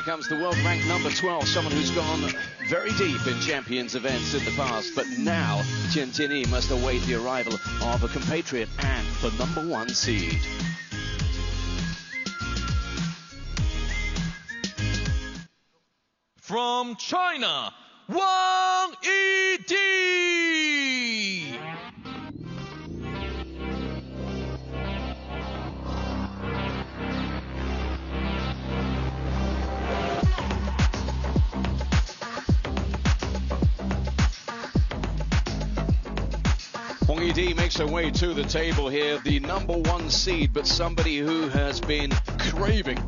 comes the world ranked number 12, someone who's gone very deep in champions events in the past, but now Tiantianyi must await the arrival of a compatriot and the number 1 seed. From China, WANGYIDI! WANGYIDI makes her way to the table here, the number 1 seed, but somebody who has been craving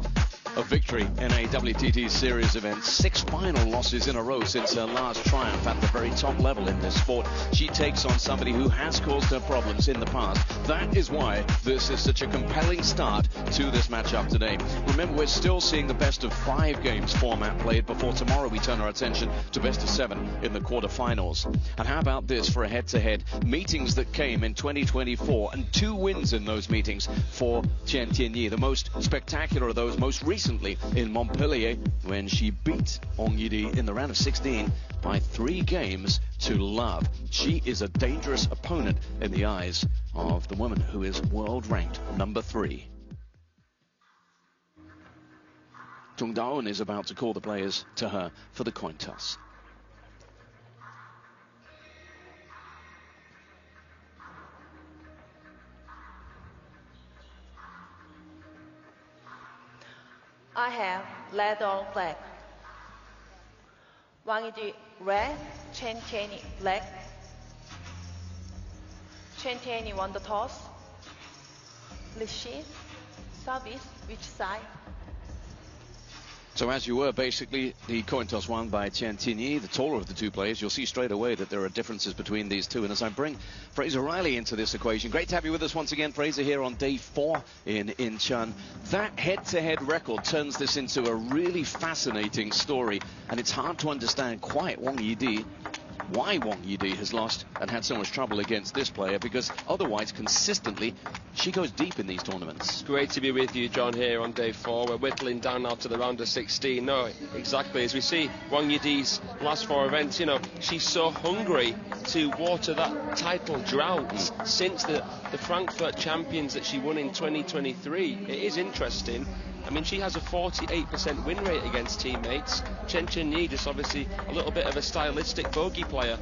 a victory in a WTT series event. 6 final losses in a row since her last triumph at the very top level in this sport. She takes on somebody who has caused her problems in the past. That is why this is such a compelling start to this matchup today. Remember, we're still seeing the best of 5 games format played before tomorrow we turn our attention to best of 7 in the quarterfinals. And how about this for a head-to-head? Meetings that came in 2024 and 2 wins in those meetings for Tiantianyi. The most spectacular of those most recently in Montpellier, when she beat WANGYIDI in the round of 16 by 3 games to love. She is a dangerous opponent in the eyes of the woman who is world ranked number 3. Chung Da-eun is about to call the players to her for the coin toss. I have red or black. WANGYIDI red, Tiantianyi black. Tiantianyi won the toss. Receive, service, which side? So as you were, basically, the coin toss won by Tiantianyi, the taller of the 2 players. You'll see straight away that there are differences between these 2. And as I bring Fraser Riley into this equation, great to have you with us once again, Fraser, here on day 4 in Incheon. That head-to-head record turns this into a really fascinating story. And it's hard to understand quite why WANGYIDI has lost and had so much trouble against this player, because otherwise, consistently, she goes deep in these tournaments. Great to be with you, John, here on day 4. We're whittling down now to the round of 16. No, exactly. As we see WANGYIDI's last 4 events, you know, she's so hungry to water that title drought since the Frankfurt Champions that she won in 2023. It is interesting. I mean, she has a 48% win rate against teammates. Tiantianyi just obviously a little bit of a stylistic bogey player.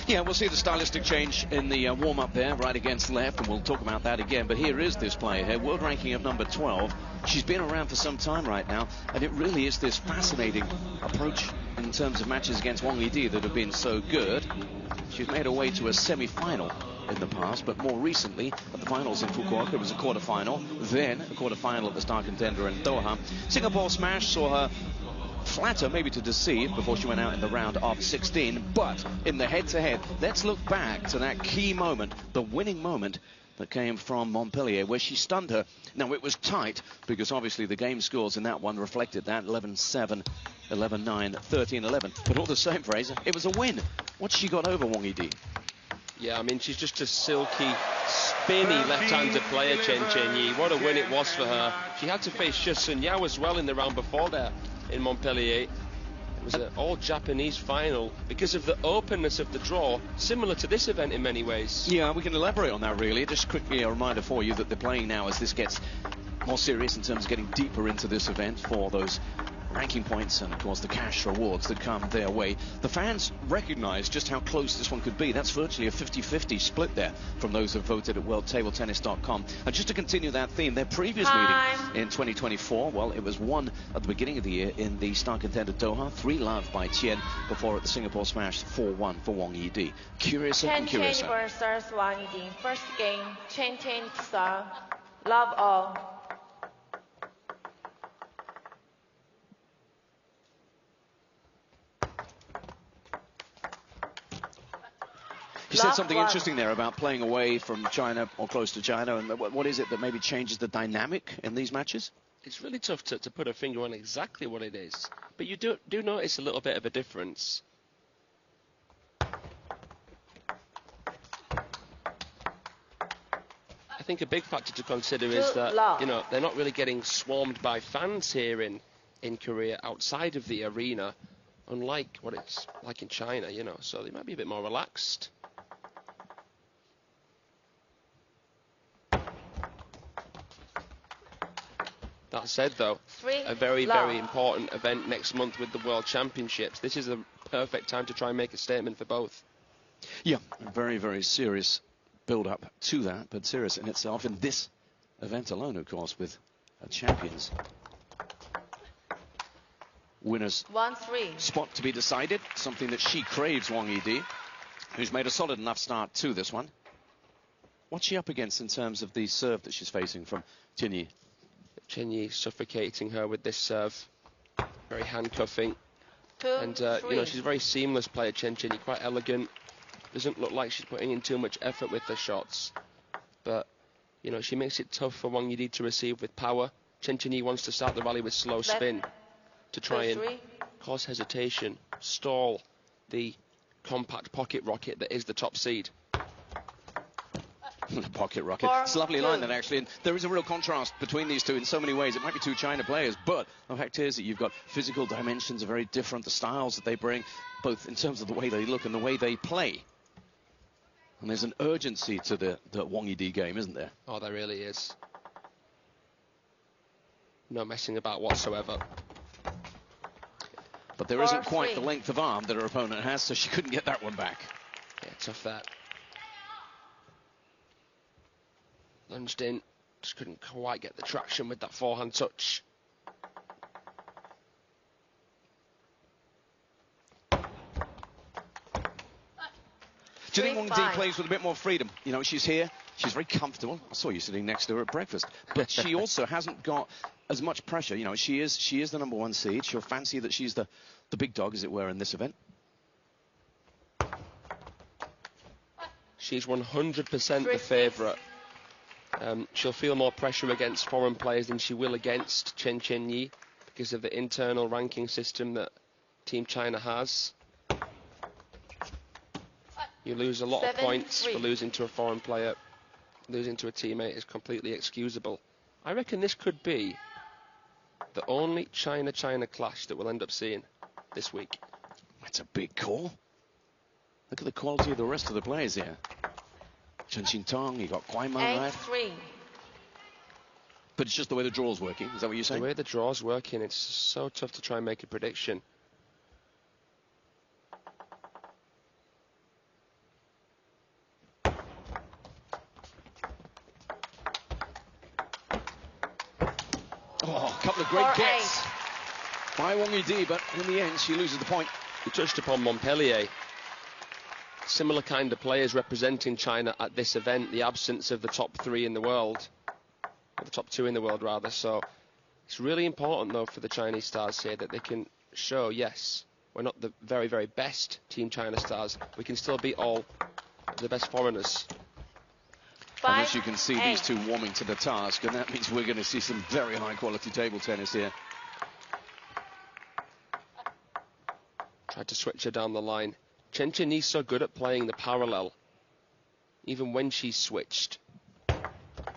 Yeah, we'll see the stylistic change in the warm-up there, right against left, and we'll talk about that again. But here is this player here, world ranking of number 12. She's been around for some time right now, and it really is this fascinating approach in terms of matches against WANGYIDI that have been so good. She's made her way to a semi-final in the past, but more recently at the finals in Fukuoka it was a quarter-final, then a quarter-final at the star contender in Doha. Singapore Smash saw her flatter, maybe to deceive, before she went out in the round of 16. But in the head-to-head, let's look back to that key moment, the winning moment that came from Montpellier, where she stunned her. Now, it was tight, because obviously the game scores in that one reflected that, 11-7, 11-9, 13-11. But all the same, Fraser, it was a win. What's she got over WANGYIDI? Yeah, I mean, she's just a silky, spinny left-handed player, Tiantianyi. What a win it was for her. She had to face Sun Yao as well in the round before there in Montpellier. It was an all-Japanese final because of the openness of the draw, similar to this event in many ways. Yeah, we can elaborate on that, really. Just quickly a reminder for you that they're playing now as this gets more serious in terms of getting deeper into this event for those ranking points and, of course, the cash rewards that come their way. The fans recognize just how close this one could be. That's virtually a 50-50 split there from those who voted at worldtabletennis.com. And just to continue that theme, their previous meeting in 2024, well, it was won at the beginning of the year in the star contender Doha, 3-love by Tien, before at the Singapore Smash 4-1 for WANGYIDI. Curiouser and curiouser. Tiantianyi versus WANGYIDI. First game, Tiantianyi to start. Love all. You said something interesting there about playing away from China or close to China, and what is it that maybe changes the dynamic in these matches? It's really tough to put a finger on exactly what it is, but you do notice a little bit of a difference. I think a big factor to consider is that, you know, they're not really getting swarmed by fans here in in Korea outside of the arena, unlike what it's like in China, you know, so they might be a bit more relaxed. That said, though, a very, very important event next month with the World Championships. This is a perfect time to try and make a statement for both. Yeah, a very, very serious build-up to that, but serious in itself in this event alone, of course, with champions. Winners 1-3. spot to be decided, something that she craves, Wang Yi-di, who's made a solid enough start to this one. What's she up against in terms of the serve that she's facing from Tianyi? Tianyi suffocating her with this serve, very handcuffing. 2-3. And, you know, she's a very seamless player, Tianyi, quite elegant. Doesn't look like she's putting in too much effort with her shots. But, you know, she makes it tough for Wang Yi-di to receive with power. Tianyi wants to start the rally with slow spin to try and cause hesitation, stall the compact pocket rocket that is the top seed. Pocket rocket. It's a lovely line, that actually. And there is a real contrast between these two in so many ways. It might be two China players, but the fact is that you've got physical dimensions are very different. The styles that they bring, both in terms of the way they look and the way they play. And there's an urgency to the Wang Yi-di game, isn't there? Oh, there really is. No messing about whatsoever. But there isn't quite the length of arm that her opponent has, so she couldn't get that one back. Yeah, tough that. Lunged in, just couldn't quite get the traction with that forehand touch. Do you think Wang Yi-di plays with a bit more freedom? You know, she's here, she's very comfortable. I saw you sitting next to her at breakfast. But she also hasn't got as much pressure. You know, she is the #1 seed. She'll fancy that she's the big dog, as it were, in this event. She's 100% the favourite. She'll feel more pressure against foreign players than she will against Chen Qianyi because of the internal ranking system that Team China has. You lose a lot of points for losing to a foreign player. Losing to a teammate is completely excusable. I reckon this could be the only China-China clash that we'll end up seeing this week. That's a big call. Look at the quality of the rest of the players here. Chen Xintong, you got Guaiman, right? 8-3. But it's just the way the draw's working. Is that what you're saying? The way the draw's working, it's so tough to try and make a prediction. Oh, a couple of great gets by Wang Yi-di, but in the end, she loses the point. You touched upon Montpellier. Similar kind of players representing China at this event, the absence of the top 3 in the world, or the top 2 in the world rather. So it's really important though for the Chinese stars here that they can show, yes, we're not the very, very best Team China stars. We can still beat all the best foreigners. And as you can see, these two warming to the task, and that means we're going to see some very high quality table tennis here. Tried to switch her down the line. Chen Qianyi's so good at playing the parallel, even when she's switched.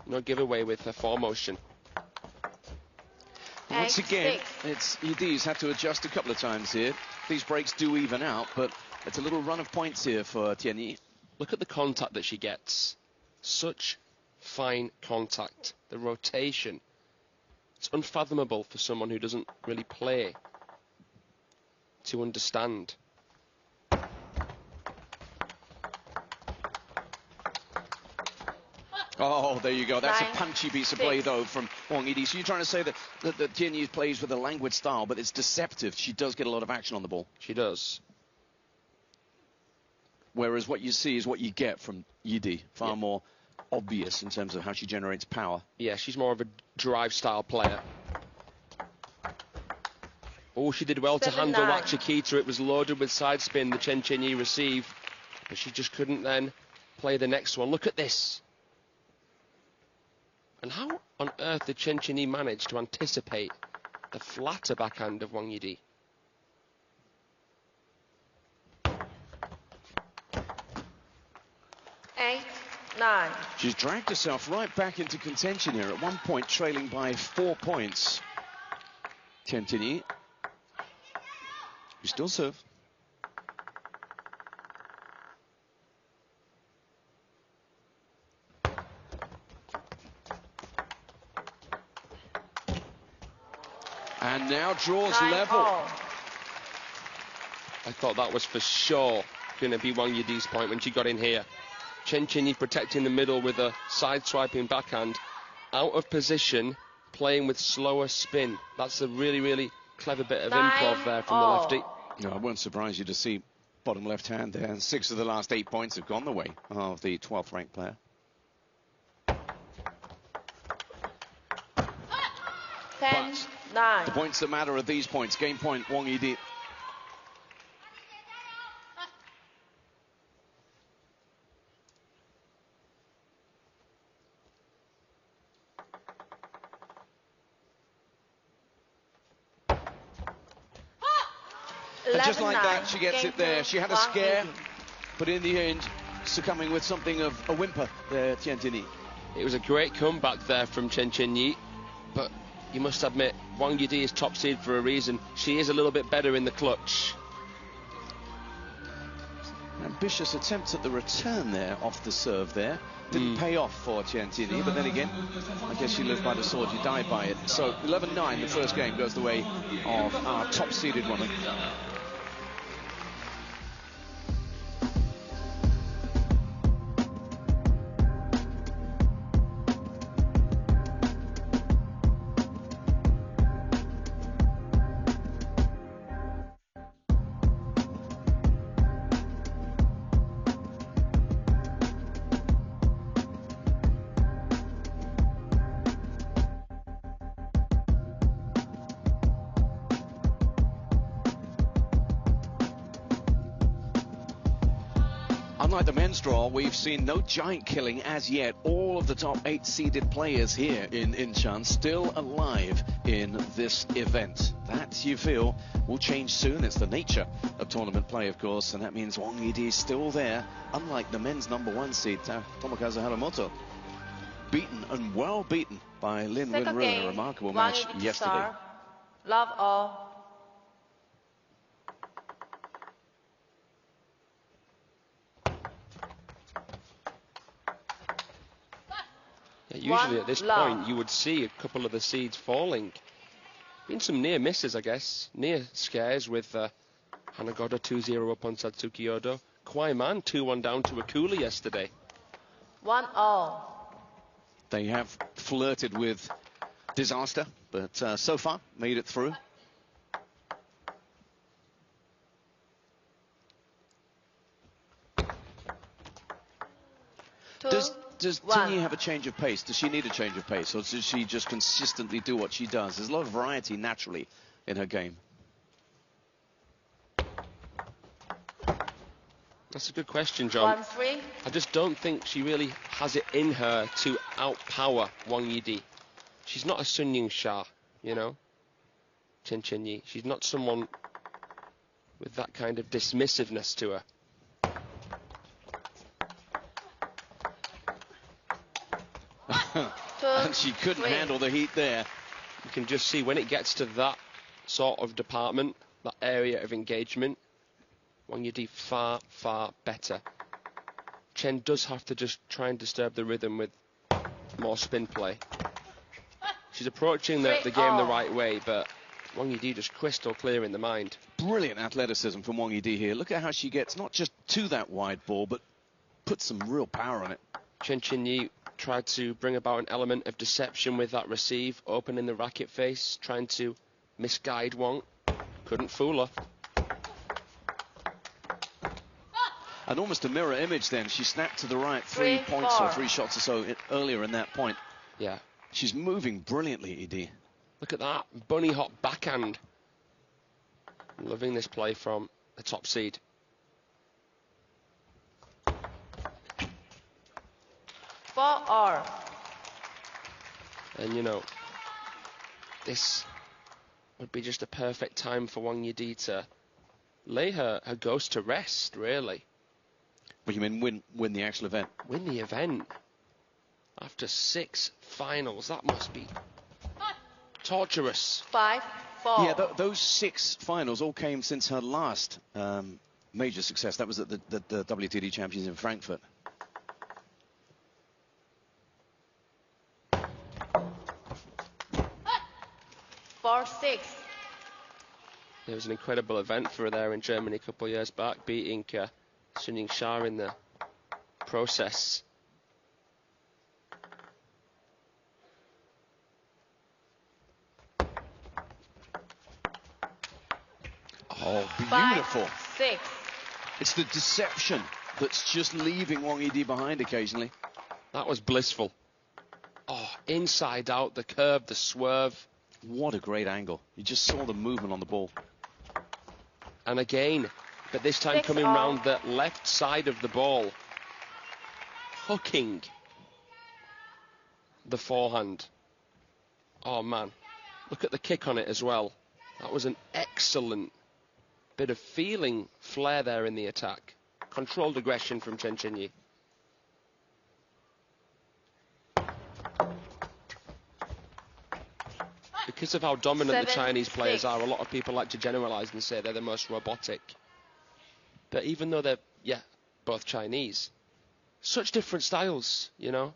No giveaway with her foremotion. Once again, it's Yi-di's had to adjust a couple of times here. These breaks do even out, but it's a little run of points here for Tianyi. Look at the contact that she gets. Such fine contact. The rotation. It's unfathomable for someone who doesn't really play to understand. Oh, there you go. That's a punchy piece of play, though, from Wang Yi-di. So you're trying to say that Tianyi plays with a languid style, but it's deceptive. She does get a lot of action on the ball. She does. Whereas what you see is what you get from Yi-di. Far more obvious in terms of how she generates power. Yeah, she's more of a drive-style player. Oh, she did well to handle that Chiquita. It was loaded with side spin, the Chen Qianyi receive. But she just couldn't then play the next one. Look at this. And how on earth did Chen Qianyi manage to anticipate the flatter backhand of Wang Yi-di? She's dragged herself right back into contention here, at one point trailing by 4 points. Tiantianyi, you still serve. And now draws level. I thought that was for sure going to be Wang Yidi's point when she got in here. Tiantianyi protecting the middle with a side-swiping backhand. Out of position, playing with slower spin. That's a really, really clever bit of improv there from the lefty. No, I won't surprise you to see bottom left hand there. 6 of the last 8 points have gone the way of the 12th ranked player. 10-9. The points that matter are these points. Game point, Wang Yidi. And just like that, she gets it there. She had a scare, but in the end, succumbing with something of a whimper there, Tiantianyi. It was a great comeback there from Tiantianyi, but you must admit, Wang Yidi is top seed for a reason. She is a little bit better in the clutch. Ambitious attempt at the return there, off the serve there. Didn't pay off for Tiantianyi, but then again, I guess you live by the sword, you die by it. So 11-9, the first game goes the way of our top-seeded woman. Unlike the men's draw, we've seen no giant killing as yet. All of the top 8 seeded players here in Incheon still alive in this event. That, you feel, will change soon. It's the nature of tournament play, of course, and that means Wang Yidi is still there, unlike the men's #1 seed, Tomokazu Haramoto. Beaten and well beaten by Lin Wenru in a remarkable match yesterday. Love all. Usually at this point you would see a couple of the seeds falling. Been some near misses, I guess. Near scares with Hanagoda 2-0 up on Satsuki Odo. Kwai-man 2-1 down to Akula yesterday. 1-all. They have flirted with disaster, but so far made it through. Does Tianyi have a change of pace? Does she need a change of pace, or does she just consistently do what she does? There's a lot of variety naturally in her game. That's a good question, John. 1-3. I just don't think she really has it in her to outpower Wang Yidi. She's not a Sun Ying-sha, you know, Tiantianyi. She's not someone with that kind of dismissiveness to her. And she couldn't handle the heat there. You can just see when it gets to that sort of department, that area of engagement, Wang Yidi far, far better. Chen does have to just try and disturb the rhythm with more spin play. She's approaching the game the right way, but Wang Yidi just crystal clear in the mind. Brilliant athleticism from Wang Yidi here. Look at how she gets not just to that wide ball, but puts some real power on it. Tiantianyi tried to bring about an element of deception with that receive, opening the racket face, trying to misguide Wang. Couldn't fool her. And almost a mirror image then. She snapped to the right 3 points or 3 shots or so earlier in that point. Yeah. She's moving brilliantly, Edie. Look at that. Bunny hop backhand. Loving this play from the top seed. And you know, this would be just a perfect time for Wang Yidi to lay her ghost to rest, really. What do you mean, win the actual event? Win the event. After 6 finals, that must be torturous. 5. 4. Yeah, those 6 finals all came since her last major success. That was at the WTT Champions in Frankfurt. (4-6). It was an incredible event for her there in Germany a couple of years back, beating Sun Ying-sha in the process. Oh, beautiful. 5-6. It's the deception that's just leaving Wang-Yidi behind occasionally. That was blissful. Oh, inside out, the curve, the swerve. What a great angle. You just saw the movement on the ball. And again, but this time coming round the left side of the ball. Hooking the forehand. Oh, man. Look at the kick on it as well. That was an excellent bit of feeling flair there in the attack. Controlled aggression from Chen Qinyi. Because of how dominant the Chinese players are, a lot of people like to generalize and say they're the most robotic. But even though they're, yeah, both Chinese, such different styles, you know?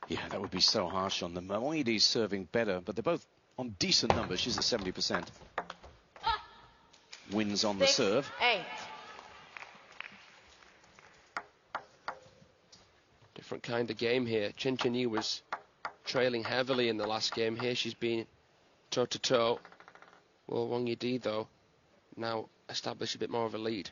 Yeah, that would be so harsh on them. Wang-Yidi's serving better, but they're both on decent numbers. She's at 70%. Wins on the serve. 6-8. Different kind of game here. Chen Qinyi was trailing heavily in the last game. Here she's been toe-to-toe. Well, Wang-Yidi, though, now establish a bit more of a lead.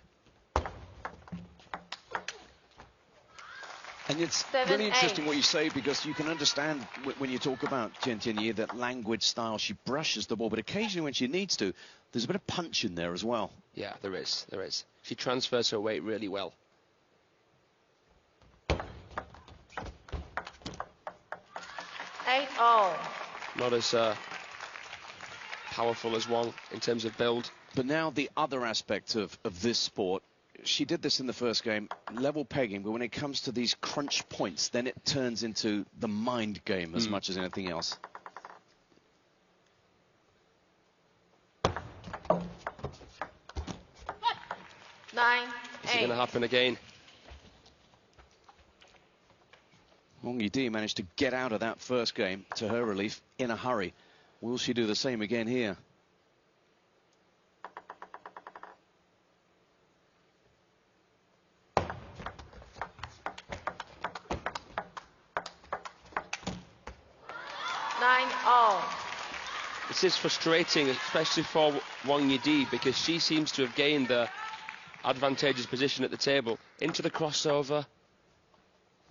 And it's really interesting what you say, because you can understand when you talk about Chen Qinyi, that languid style. She brushes the ball, but occasionally when she needs to, there's a bit of punch in there as well. Yeah, there is. She transfers her weight really well. Not as powerful as Wang in terms of build. But now the other aspect of this sport, she did this in the first game, level pegging, but when it comes to these crunch points, then it turns into the mind game as much as anything else. Is it going to happen again? Wang-Yidi managed to get out of that first game, to her relief, in a hurry. Will she do the same again here? This is frustrating, especially for Wang-Yidi, because she seems to have gained the advantageous position at the table. Into the crossover,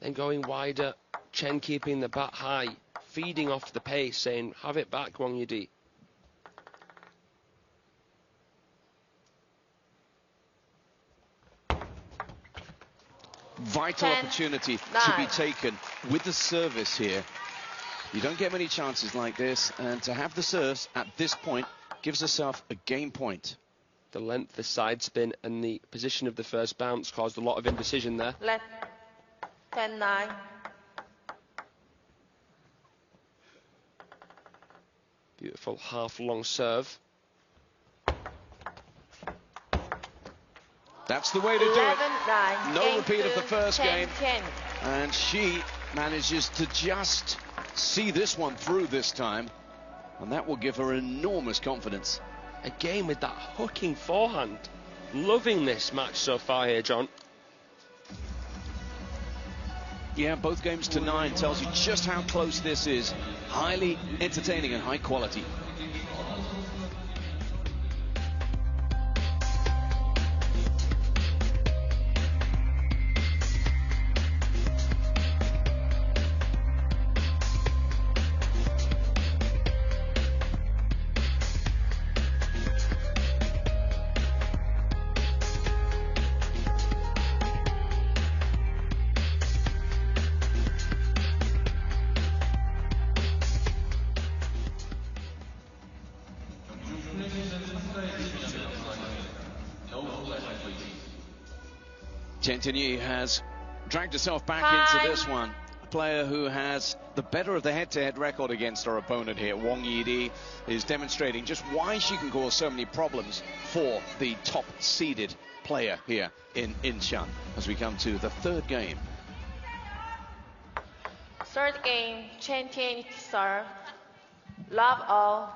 then going wider. Chen keeping the bat high, feeding off the pace, saying, have it back, Wang-Yidi. Vital opportunity to be taken with the service here. You don't get many chances like this, and to have the serves at this point gives herself a game point. The length, the side spin, and the position of the first bounce caused a lot of indecision there. Left. 10-9. Beautiful half-long serve. That's the way to do it. 11-9. No repeat of the first game. 10-10. And she manages to just see this one through this time. And that will give her enormous confidence. Again with that hooking forehand. Loving this match so far here, John. Yeah, both games to 9 tells you just how close this is. Highly entertaining and high quality. Chen Qinyi has dragged herself back into this one. player who has the better of the head-to-head record against her opponent here. Wang Yidi is demonstrating just why she can cause so many problems for the top-seeded player here in Incheon as we come to the third game. Third game, Chen Tianyi to serve. Love all.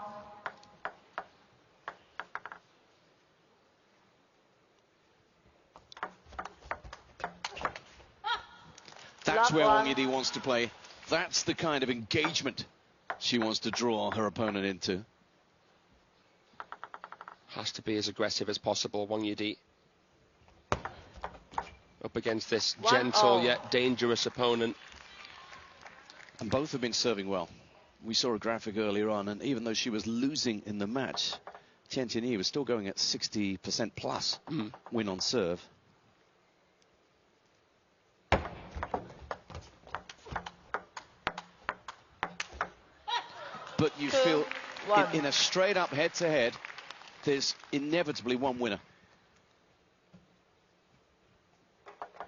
That's where Wang Yidi wants to play. That's the kind of engagement she wants to draw her opponent into. Has to be as aggressive as possible, Wang Yidi. Up against this gentle yet dangerous opponent. And both have been serving well. We saw a graphic earlier on, and even though she was losing in the match, Chen Tianyi was still going at 60% plus win on serve. But you feel in a straight up head-to-head, there's inevitably one winner.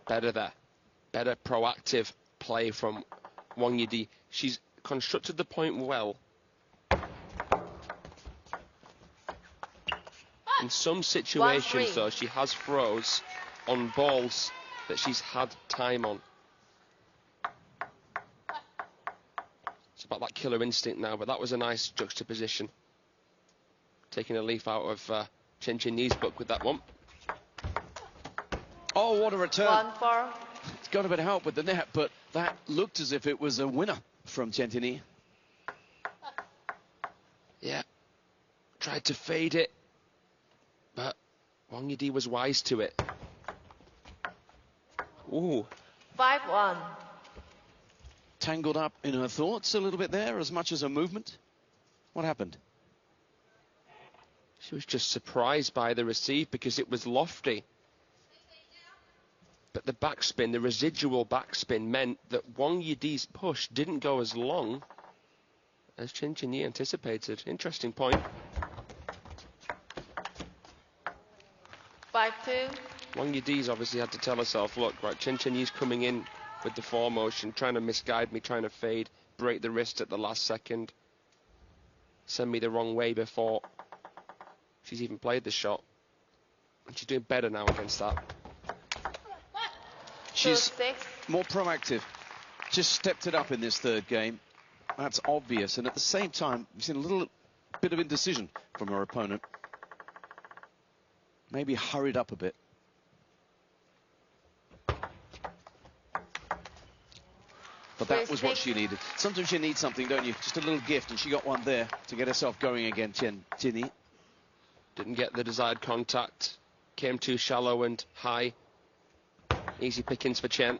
Better there. Better proactive play from Wang Yidi. She's constructed the point well. In some situations, though, she has throws on balls that she's had time on. It's about that killer instinct now, but that was a nice juxtaposition. Taking a leaf out of Chen Tianyi's book with that one. Oh, what a return. 1-4. It's got a bit of help with the net, but that looked as if it was a winner from Chen Tianyi. Yeah. Tried to fade it, but Wang Yidi was wise to it. Ooh. 5-1. Tangled up in her thoughts a little bit there, as much as her movement. What happened? She was just surprised by the receive because it was lofty. But the backspin, the residual backspin, meant that Wang Yidi's push didn't go as long as Chen Tianyi anticipated. Interesting point. 5-2. Wang Yidi's obviously had to tell herself, look, right, Chen Tianyi's coming in with the foremotion, trying to misguide me, trying to fade, break the wrist at the last second, send me the wrong way before she's even played the shot. And she's doing better now against that. She's more proactive. Just stepped it up in this third game. That's obvious. And at the same time, we've seen a little bit of indecision from her opponent. Maybe hurried up a bit. But that was what she needed. Sometimes you need something, don't you? Just a little gift, and she got one there to get herself going again, Chen Tianyi. Didn't get the desired contact. Came too shallow and high. Easy pickings for Chen.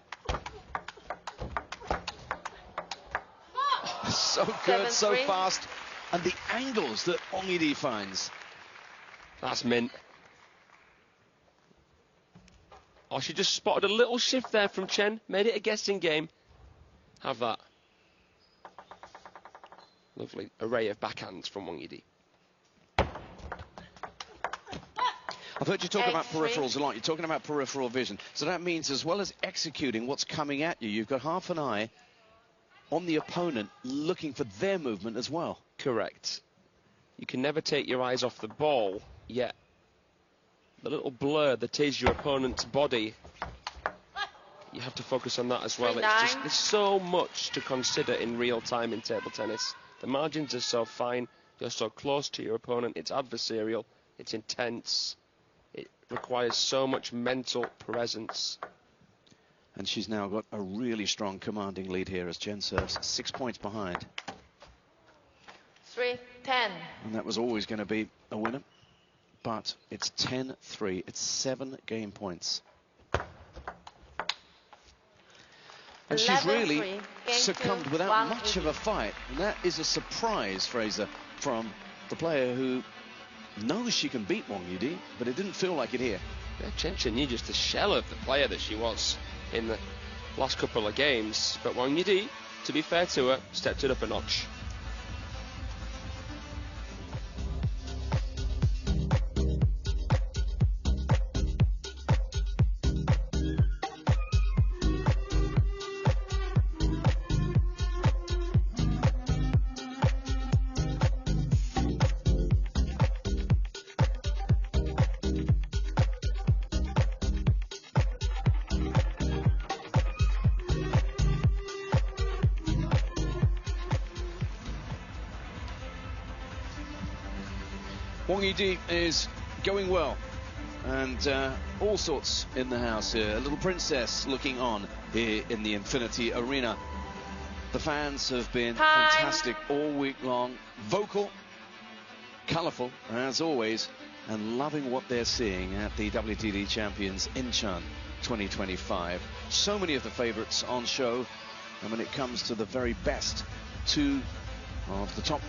So good, so fast. And the angles that Wang Yidi finds. That's mint. Oh, she just spotted a little shift there from Chen. Made it a guessing game. Have that. Lovely array of backhands from Wang Yidi. I've heard you talk about peripherals a lot. You're talking about peripheral vision. So that means as well as executing what's coming at you, you've got half an eye on the opponent looking for their movement as well. Correct. You can never take your eyes off the ball, yet the little blur that is your opponent's body, you have to focus on that as well. There's so much to consider in real time in table tennis. The margins are so fine. You're so close to your opponent. It's adversarial. It's intense. It requires so much mental presence. And she's now got a really strong commanding lead here as Chen serves 6 points behind. 3-10. And that was always going to be a winner. But it's 10-3. It's 7 game points. And she's really succumbed without much of a fight. And that is a surprise, Fraser, from the player who knows she can beat Wang Yidi, but it didn't feel like it here. Yeah, Chen Tianyi just a shell of the player that she was in the last couple of games. But Wang Yidi, to be fair to her, stepped it up a notch. WANGYIDI is going well, and all sorts in the house here. A little princess looking on here in the Infinity Arena. The fans have been fantastic all week long, vocal, colourful as always, and loving what they're seeing at the WTT Champions Incheon 2025. So many of the favourites on show, and when it comes to the very best two of the top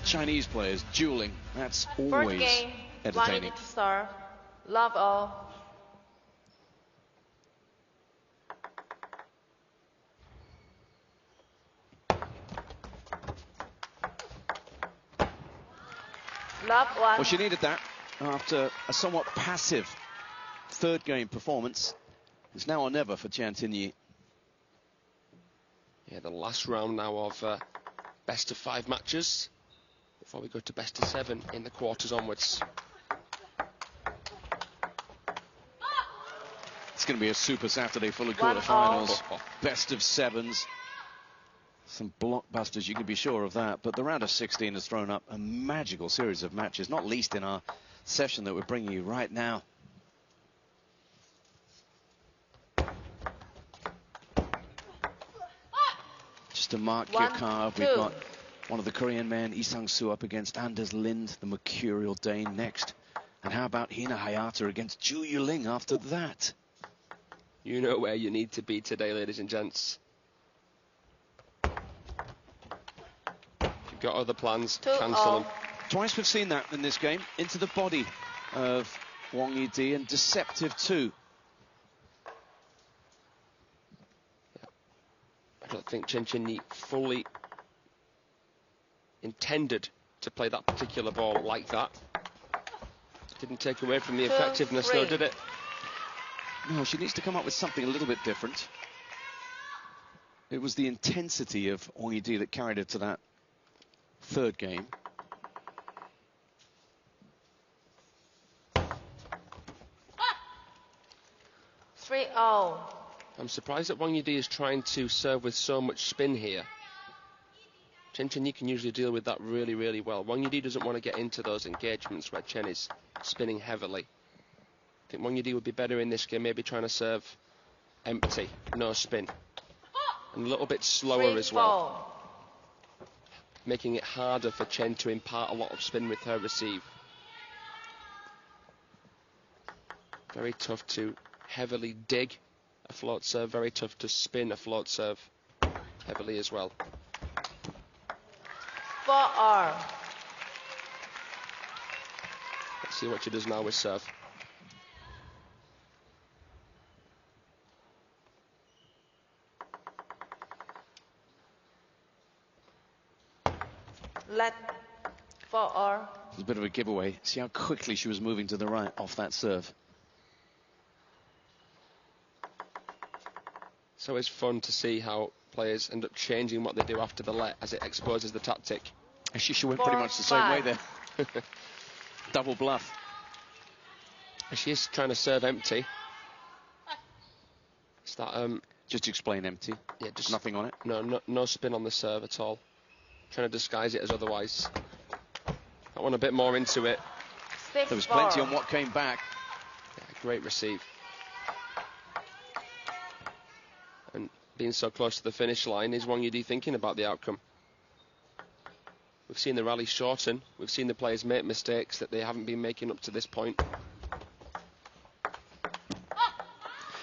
Chinese players dueling, that's always game, entertaining. To start. Love all. Love one. Well, she needed that after a somewhat passive third game performance. It's now or never for Qiantianyi. Yeah, the last round now of best of 5 matches before we go to best of 7 in the quarters onwards. It's going to be a super Saturday full of quarterfinals, best of 7s. Some blockbusters, you can be sure of that. But the round of 16 has thrown up a magical series of matches, not least in our session that we're bringing you right now. Just to mark your card, we've got one of the Korean men, Lee Sang-soo, up against Anders Lind, the mercurial Dane, next. And how about Hina Hayata against Ju Yuling after that? You know where you need to be today, ladies and gents. If you've got other plans, cancel them. Twice we've seen that in this game, into the body of WANGYIDI, and deceptive too. I don't think Qiantianyi fully intended to play that particular ball like that. Didn't take away from the effectiveness though, did it? No, she needs to come up with something a little bit different. It was the intensity of WANGYIDI that carried her to that third game. I'm surprised that WANGYIDI is trying to serve with so much spin here. Qiantianyi can usually deal with that really, really well. WANGYIDI doesn't want to get into those engagements where Chen is spinning heavily. I think WANGYIDI would be better in this game, maybe trying to serve empty, no spin. And a little bit slower as well. Making it harder for Chen to impart a lot of spin with her receive. Very tough to heavily dig a float serve, very tough to spin a float serve heavily as well. 4-R. Let's see what she does now with serve. Let 4-R. It's a bit of a giveaway. See how quickly she was moving to the right off that serve. It's always fun to see how players end up changing what they do after the let as it exposes the tactic. She went pretty much the same way there. Double bluff. She's trying to serve empty. Is that just to explain empty? Yeah, just nothing on it. No spin on the serve at all. Trying to disguise it as otherwise. I want a bit more into it. There was plenty on what came back. Yeah, great receive. And being so close to the finish line, is WANGYIDI thinking about the outcome? We've seen the rally shorten. We've seen the players make mistakes that they haven't been making up to this point.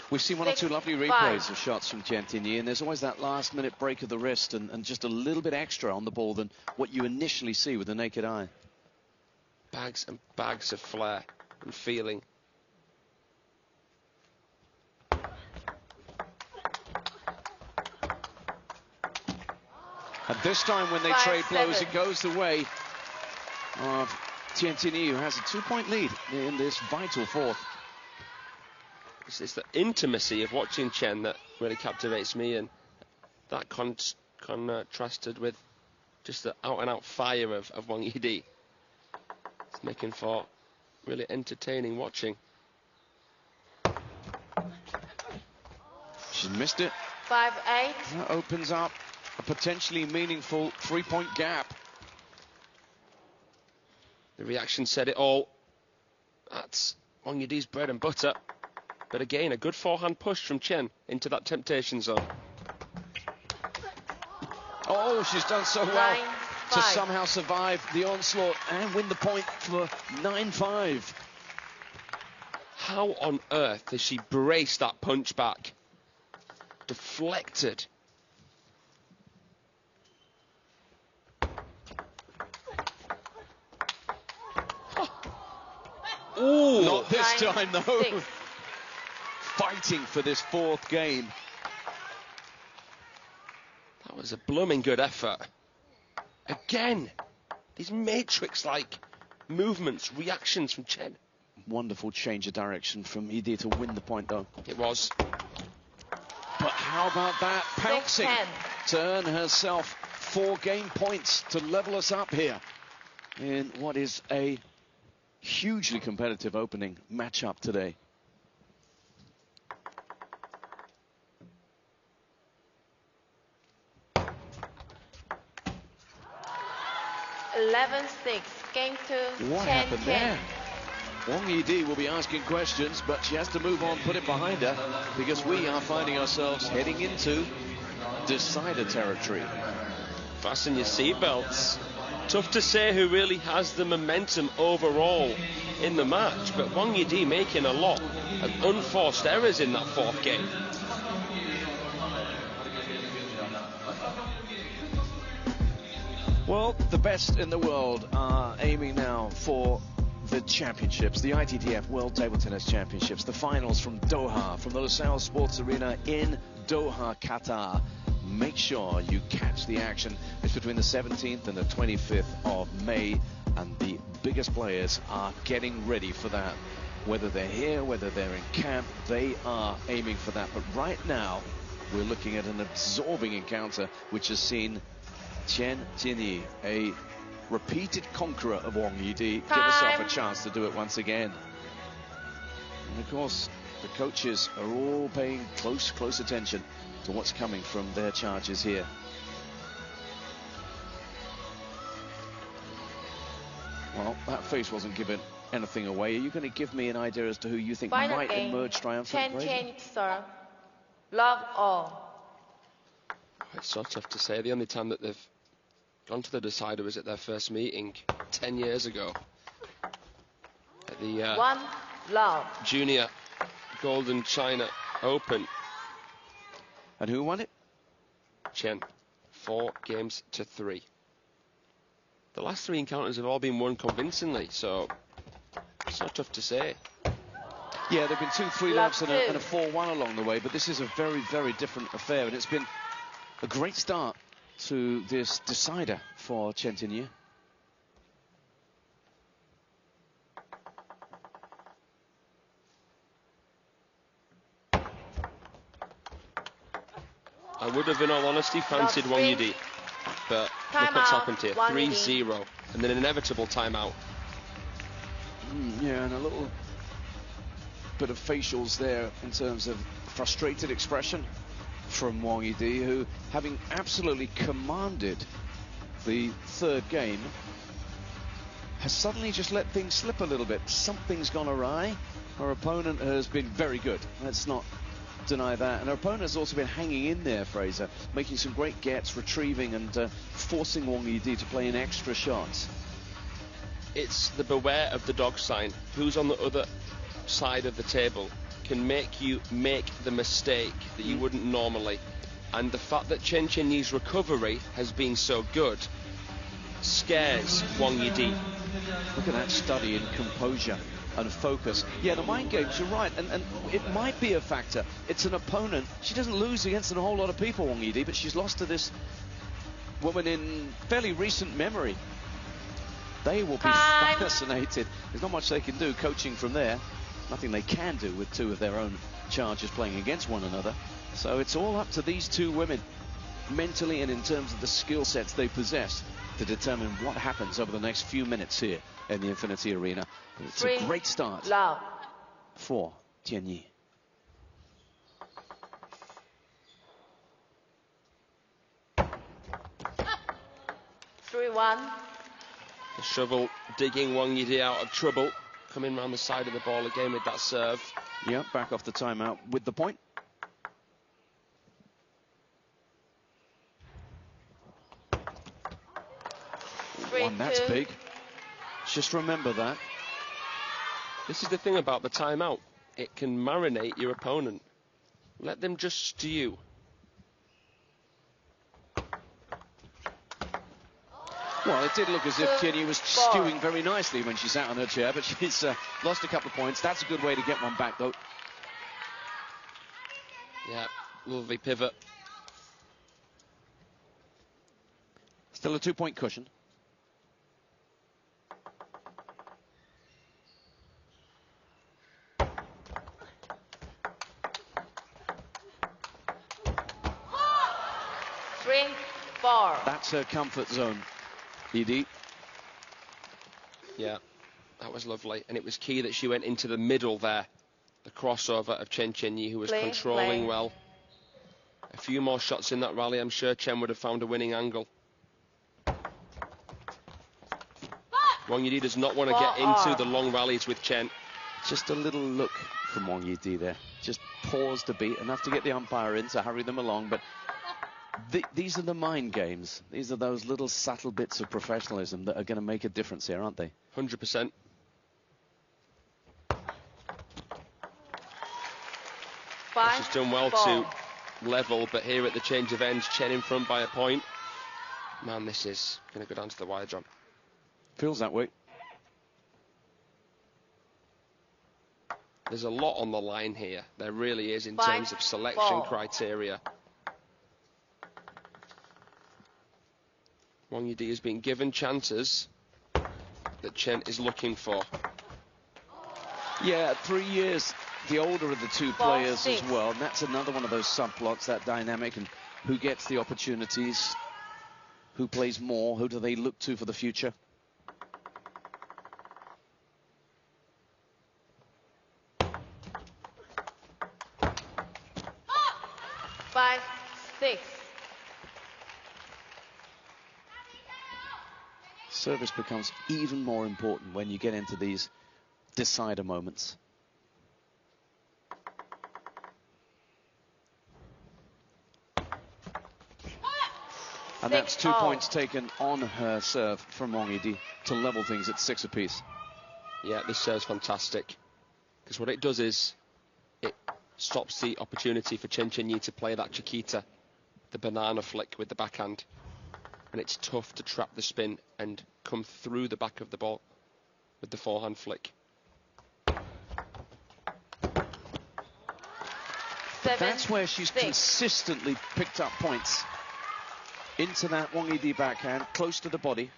We've seen one or two lovely replays of shots from Qiantianyi, and there's always that last-minute break of the wrist and just a little bit extra on the ball than what you initially see with the naked eye. Bags and bags of flair and feeling. And this time when they trade blows, it goes the way of Qiantianyi, who has a 2-point lead in this vital fourth. It's the intimacy of watching Chen that really captivates me, and that contrasted with just the out-and-out fire of WANGYIDI. It's making for really entertaining watching. She's missed it. 5-8. That opens up a potentially meaningful 3-point gap. The reaction said it all. That's Wang Yidi's bread and butter. But again, a good forehand push from Chen into that temptation zone. Oh, she's done so well to somehow survive the onslaught and win the point for 9-5. How on earth has she braced that punch back? Deflected. Ooh. Not this time, though. Fighting for this fourth game. That was a blooming good effort. Again, these matrix-like movements, reactions from Chen. Wonderful change of direction from Yidi to win the point, though. It was. But how about that? Pouncing to earn herself 4 game points to level us up here in what is a hugely competitive opening matchup today. 11-6, game 2, What 10-10. happened there? Wang Yidi will be asking questions, but she has to move on, put it behind her, because we are finding ourselves heading into decider territory. Fasten your seatbelts. Tough to say who really has the momentum overall in the match, but Wang Yidi making a lot of unforced errors in that fourth game. Well, the best in the world are aiming now for the championships, the ITTF World Table Tennis Championships, the finals from Doha, from the Lusail Sports Arena in Doha, Qatar. Make sure you catch the action. It's between the 17th and the 25th of May, and the biggest players are getting ready for that. Whether they're here, whether they're in camp, they are aiming for that. But right now, we're looking at an absorbing encounter, which has seen Chen Jinyi, a repeated conqueror of Wang Yidi, give herself a chance to do it once again. And of course, the coaches are all paying close attention to what's coming from their charges here. Well, that face wasn't giving anything away. Are you going to give me an idea as to who you think might emerge triumphant? Chen sir. Love all. It's so tough to say. The only time that they've gone to the decider was at their first meeting 10 years ago at the One love. Junior Golden China Open. And who won it? Chen. 4 games to 3. The last 3 encounters have all been won convincingly, so it's not tough to say. Yeah, there have been 2 3-loves and a 4-1 along the way, but this is a very different affair, and it's been a great start to this decider for Chen Jinyi. I would have, in all honesty, fancied Wang Yidi, but look what's happened here. 3-0, and then an inevitable timeout. Yeah, and a little bit of facials there in terms of frustrated expression from Wang Yidi, who, having absolutely commanded the 3rd game, has suddenly just let things slip a little bit. Something's gone awry. Her opponent has been very good. Let's not deny that. And her opponent has also been hanging in there, Fraser, making some great gets, retrieving and forcing Wang Yidi to play in extra shots. It's the beware of the dog sign. Who's on the other side of the table can make you make the mistake that you wouldn't normally. And the fact that Chen Jinyi's recovery has been so good scares Wang Yidi. Look at that study in composure and focus. Yeah, the mind games, you're right, and it might be a factor. It's an opponent. She doesn't lose against a whole lot of people, Wang Yidi, but she's lost to this woman in fairly recent memory. They will be fascinated. There's not much they can do coaching from there. Nothing they can do with 2 of their own charges playing against one another. So it's all up to these 2 women, mentally and in terms of the skill sets they possess, to determine what happens over the next few minutes here in the Infinity Arena. But it's a great start for Tianyi. The shovel digging Wang Yidi out of trouble. Coming round the side of the ball again with that serve. Yeah, back off the timeout with the point. One, that's big. Just remember that. This is the thing about the timeout. It can marinate your opponent. Let them just stew. Well, it did look as if Tianyi was stewing very nicely when she sat on her chair, but she's lost a couple of points. That's a good way to get one back, though. Yeah, lovely pivot. Still a 2-point cushion. That's her comfort zone, Yidi. Yeah, that was lovely. And it was key that she went into the middle there. The crossover of Chen Qianyi, who was controlling well. A few more shots in that rally, I'm sure Chen would have found a winning angle. Wang Yidi does not want to get into the long rallies with Chen. Just a little look from Wang Yidi there. Just paused a beat, enough to get the umpire in to hurry them along, but these are the mind games. These are those little subtle bits of professionalism that are going to make a difference here, aren't they? 100%. She's done well to level, but here at the change of ends, Chen in front by a point. Man, this is going to go down to the wire, John. Feels that way. There's a lot on the line here. There really is in terms of selection criteria. Wang Yidi has been given chances that Chen is looking for. Yeah, 3 years the older of the two players as well, and that's another one of those subplots, that dynamic, and who gets the opportunities, who plays more, who do they look to for the future. Five, six. Service becomes even more important when you get into these decider moments. And that's 2 points taken on her serve from Wang Yidi to level things at 6 apiece. Yeah, this serve's fantastic. Because what it does is it stops the opportunity for Chen Qianyi to play that Chiquita, the banana flick with the backhand. And it's tough to trap the spin and come through the back of the ball with the forehand flick. That's where she's consistently picked up points. Into that Wang Yidi backhand, close to the body.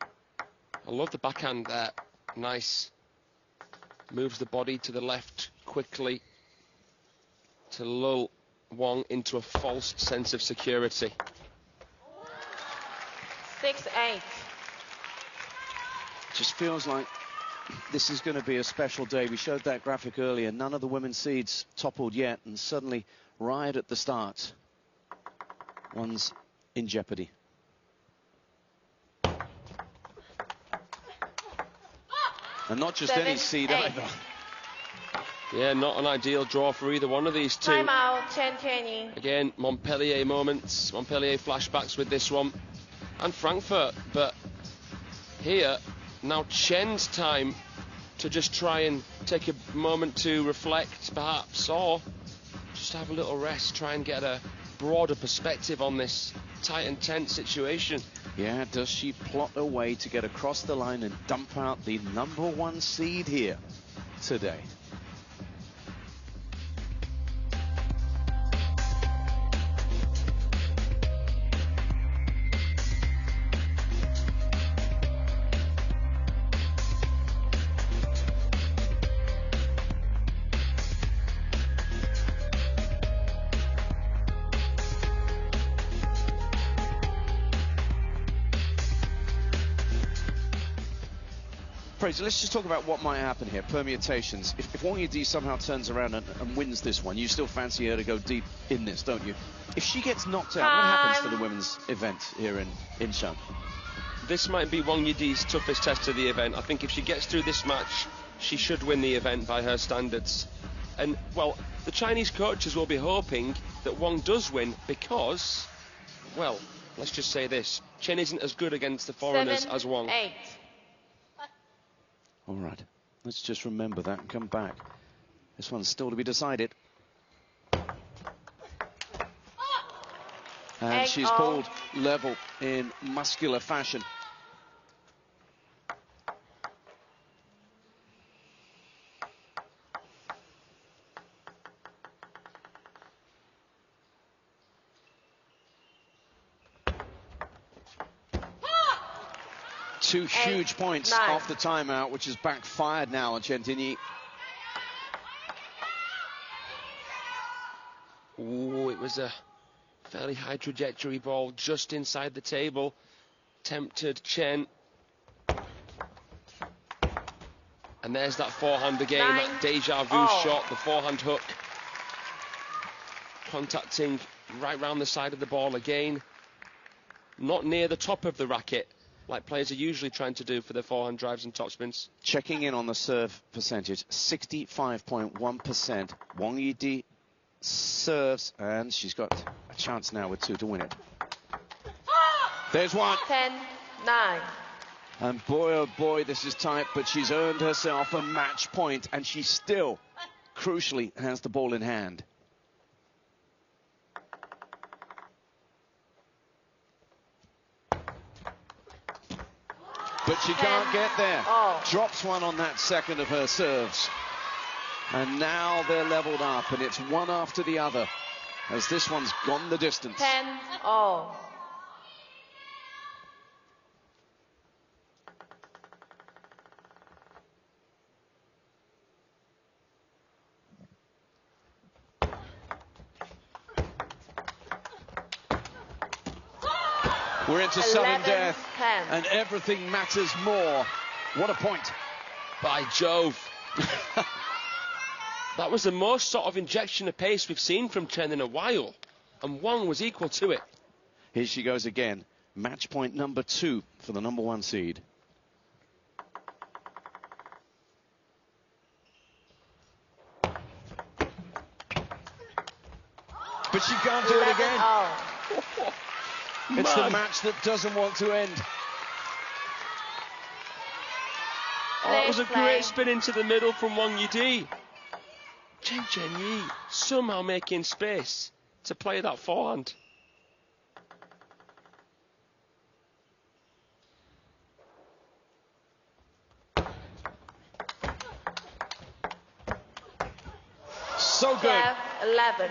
I love the backhand there. Nice. Moves the body to the left quickly to lull Wang into a false sense of security. 6-8. Just feels like this is going to be a special day. We showed that graphic earlier. None of the women's seeds toppled yet, and suddenly, right at the start, one's in jeopardy. And not just any seed either. Yeah, not an ideal draw for either one of these two. Time out, Chen Qianyi. Again, Montpellier moments, Montpellier flashbacks with this one. And Frankfurt, but here, now Chen's time to just try and take a moment to reflect, perhaps, or just have a little rest, try and get a broader perspective on this tight and tense situation. Yeah, does she plot a way to get across the line and dump out the #1 seed here today? Fraser, let's just talk about what might happen here, permutations. If Wang Yidi somehow turns around and wins this one, you still fancy her to go deep in this, don't you? If she gets knocked out, what happens to the women's event here in Incheon? this might be Wangyidi's toughest test of the event. I think if she gets through this match, she should win the event by her standards. And, well, the Chinese coaches will be hoping that Wang does win because, well, let's just say this. Chen isn't as good against the foreigners as Wang. 7-8. All right, let's just remember that and come back. This one's still to be decided. And she's pulled level in muscular fashion. Two huge points off the timeout, which has backfired now on Qiantianyi. Ooh, it was a fairly high trajectory ball just inside the table. Tempted Chen. And there's that forehand again, that deja vu shot, the forehand hook. Contacting right round the side of the ball again. Not near the top of the racket, like players are usually trying to do for their forehand drives and topspins. Checking in on the serve percentage, 65.1%. Wang Yidi serves, and she's got a chance now with 2 to win it. There's one. 10-9. And boy, oh boy, this is tight, but she's earned herself a match point, and she still, crucially, has the ball in hand. But she can't get there. Drops one on that second of her serves. And now they're leveled up, and it's one after the other, as this one's gone the distance. 10-0. We're into sudden death, 10. and everything matters more. What a point. By Jove. That was the most sort of injection of pace we've seen from Chen in a while, and Wang was equal to it. Here she goes again. Match point number 2 for the number 1 seed. But she can't do it again. It's the match that doesn't want to end. Oh, it was a great spin into the middle from Wang Yidi. Chen Qianyi somehow making space to play that forehand. So good. 11.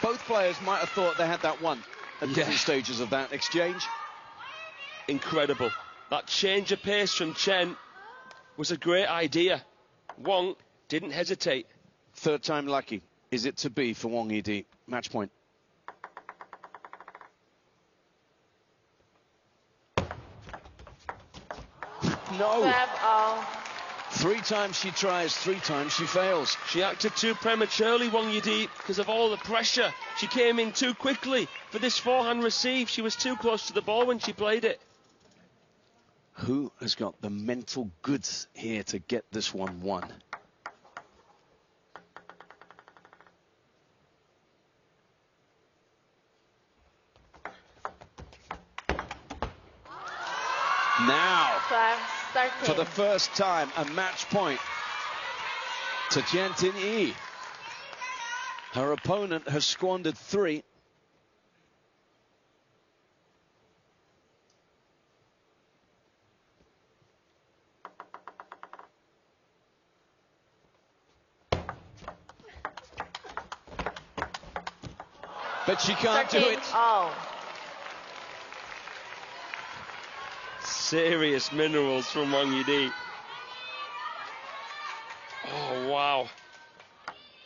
Both players might have thought they had that one at different stages of that exchange. Incredible. That change of pace from Chen was a great idea. Wang didn't hesitate. Third time lucky. Is it to be for Wang Yidi? Match point. No. 12-0. 3 times she tries, 3 times she fails. She acted too prematurely, Wang Yidi, because of all the pressure. She came in too quickly for this forehand receive. She was too close to the ball when she played it. Who has got the mental goods here to get this one won? Now, 13. for the first time, a match point to Qiantianyi. Her opponent has squandered 3. But she can't do it. Serious minerals from Wang Yidi. Oh, wow.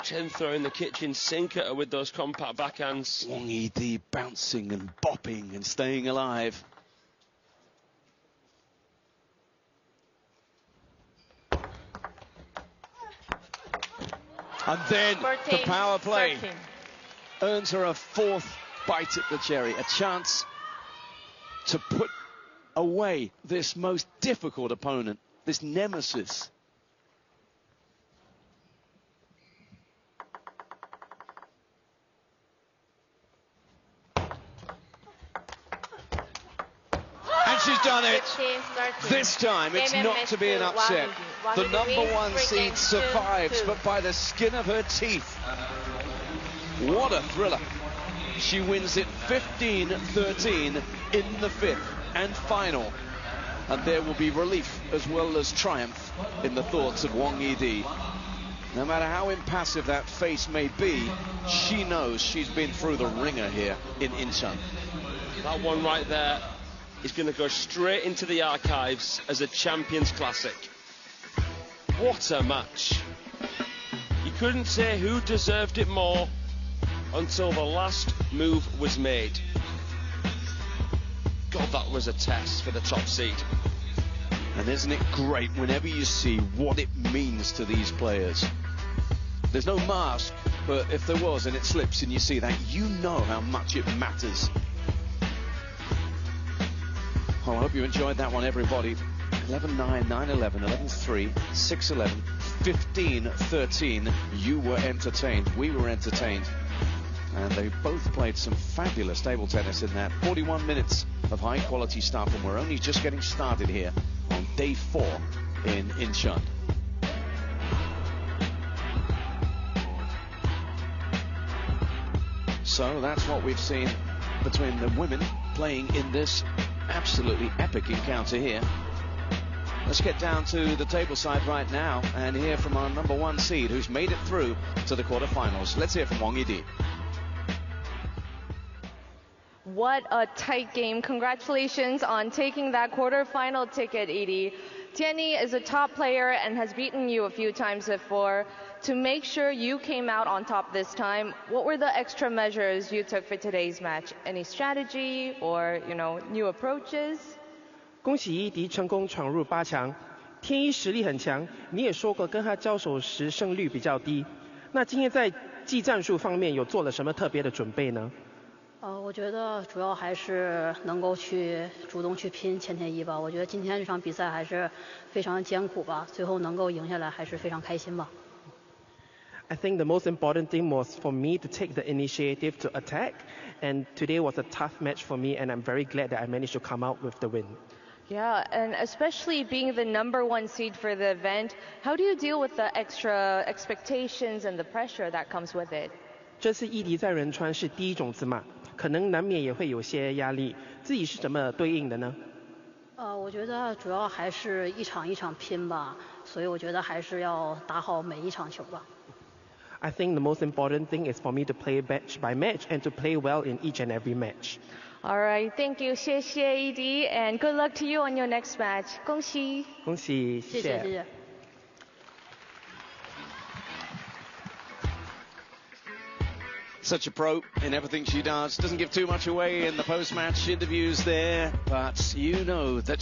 Chen throwing the kitchen sink at her with those compact backhands. Wang Yidi bouncing and bopping and staying alive. And then 14, the power play 13. earns her a 4th bite at the cherry, a chance to put away this most difficult opponent, this nemesis. And she's done it. This time it's not to be an upset. The number one seed survives, but by the skin of her teeth. What a thriller. She wins it 15-13 in the fifth and final. And there will be relief as well as triumph in the thoughts of Wang Yi-di. No matter how impassive that face may be, she knows she's been through the ringer here in Incheon. That one right there is going to go straight into the archives as a Champions Classic. What a match. You couldn't say who deserved it more until the last move was made. God, that was a test for the top seed. And isn't it great whenever you see what it means to these players? There's no mask, but if there was and it slips and you see that, you know how much it matters. Well, I hope you enjoyed that one, everybody. 11-9, 9-11, 11-3, 6-11, 15-13. You were entertained. We were entertained. And they both played some fabulous table tennis in that. 41 minutes of high-quality stuff, and we're only just getting started here on day 4 in Incheon. So that's what we've seen between the women playing in this absolutely epic encounter here. Let's get down to the table side right now and hear from our number one seed who's made it through to the quarterfinals. Let's hear from Wang Yi-di. What a tight game. Congratulations on taking that quarterfinal ticket, Edie. Tianyi is a top player and has beaten you a few times before. To make sure you came out on top this time, what were the extra measures you took for today's match? Any strategy or, new approaches? 恭喜伊迪成功闯入8强。天一实力很强，你也说过跟他交手时胜率比较低。那今天在技战术方面有做了什么特别的准备呢？我觉得主要还是能够去主动去拼千天一吧。我觉得今天这场比赛还是非常艰苦吧，最后能够赢下来还是非常开心吧。I think the most important thing was for me to take the initiative to attack, and today was a tough match for me, and I'm very glad that I managed to come out with the win. Yeah, and especially being the number one seed for the event, how do you deal with the extra expectations and the pressure that comes with it? 这次伊迪在仁川是第一种子嘛，可能难免也会有些压力，自己是怎么对应的呢？我觉得主要还是一场一场拼吧，所以我觉得还是要打好每一场球吧。I think the most important thing is for me to play match by match and to play well in each and every match. All right, thank you, 谢谢 ED, and good luck to you on your next match. 恭喜！恭喜，谢谢，谢谢。Such a pro in everything she does. Doesn't give too much away in the post-match interviews there, but you know that